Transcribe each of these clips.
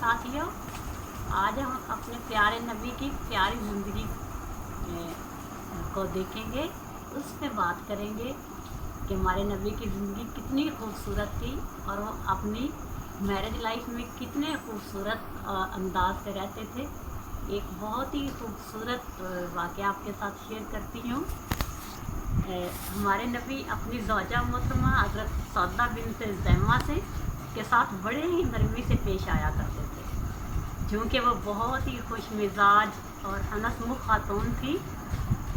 साथियों, आज हम अपने प्यारे नबी की प्यारी ज़िंदगी को देखेंगे। उस पे बात करेंगे कि हमारे नबी की ज़िंदगी कितनी खूबसूरत थी और वो अपनी मैरिज लाइफ में कितने खूबसूरत अंदाज से रहते थे। एक बहुत ही खूबसूरत वाक़या आपके साथ शेयर करती हूँ। हमारे नबी अपनी ज़ौजा मोहतरमा हज़रत सौदा बिन्त ज़ैमा के साथ बड़े ही नरमी से पेश आया करते थे, क्योंकि वो बहुत ही खुश मिजाज और हंसमुख खातून थी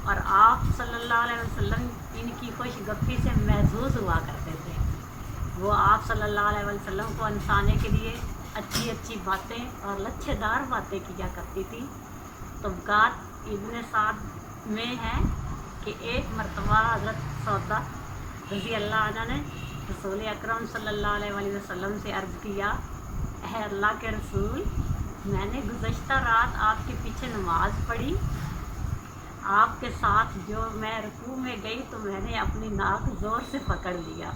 और आप सल्लल्लाहु अलैहि वसल्लम इनकी खुशगप्पी से महजूज हुआ करते थे। वो आप सल्लल्लाहु अलैहि वसल्लम को हंसाने के लिए अच्छी अच्छी बातें और लच्छेदार बातें किया करती थी। तबक़ात इब्न साद में है कि एक मरतबा हज़रत सौदा रज़ी अल्लाह अन्हा ने रसूल अकरम सल्लल्लाहु अलैहि वसल्लम से अर्ज़ किया, है अल्लाह के रसूल, मैंने गुज़श्ता रात आपके पीछे नमाज़ पढ़ी। आपके साथ जो मैं रुकू में गई तो मैंने अपनी नाक ज़ोर से पकड़ लिया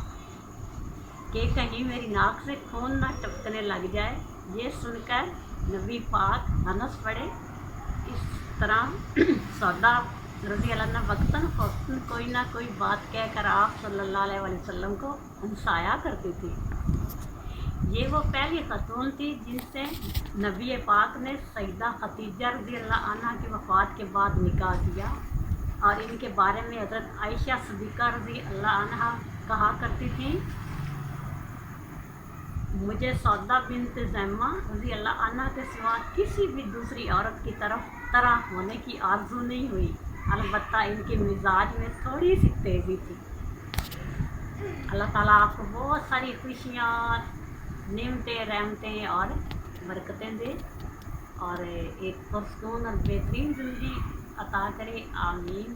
कि कहीं मेरी नाक से खून ना टपकने लग जाए। ये सुनकर नबी पाक हंस पड़े। इस तरह सौदा रज़ी अल्लाह अन्हा वक्तन फ़ौक़्तन कोई ना कोई बात कहकर आप सल्लल्लाहु अलैहि वसल्लम को हंसाया करती थी। ये वो पहली खातून थी जिनसे नबी पाक ने सईदा खदीजा रज़ी अल्लाह अन्हा की वफ़ात के बाद निकाह किया और इनके बारे में हज़रत आयशा सिद्दीक़ा रज़ी अल्लाह अन्हा कहा करती थी, मुझे सौदा बिन्त ज़ैमा रज़ी अल्लाह अन्हा के सिवा किसी भी दूसरी औरत की तरह होने की आरज़ू नहीं हुई। अलबत्ता इनके मिजाज में थोड़ी सी तेज़ी थी। अल्लाह ताला आपको बहुत सारी खुशियाँ, नेमतें, रहमतें और बरकतें दे और एक पुरसकून और बेहतरीन ज़िंदगी अता करे। आमीन।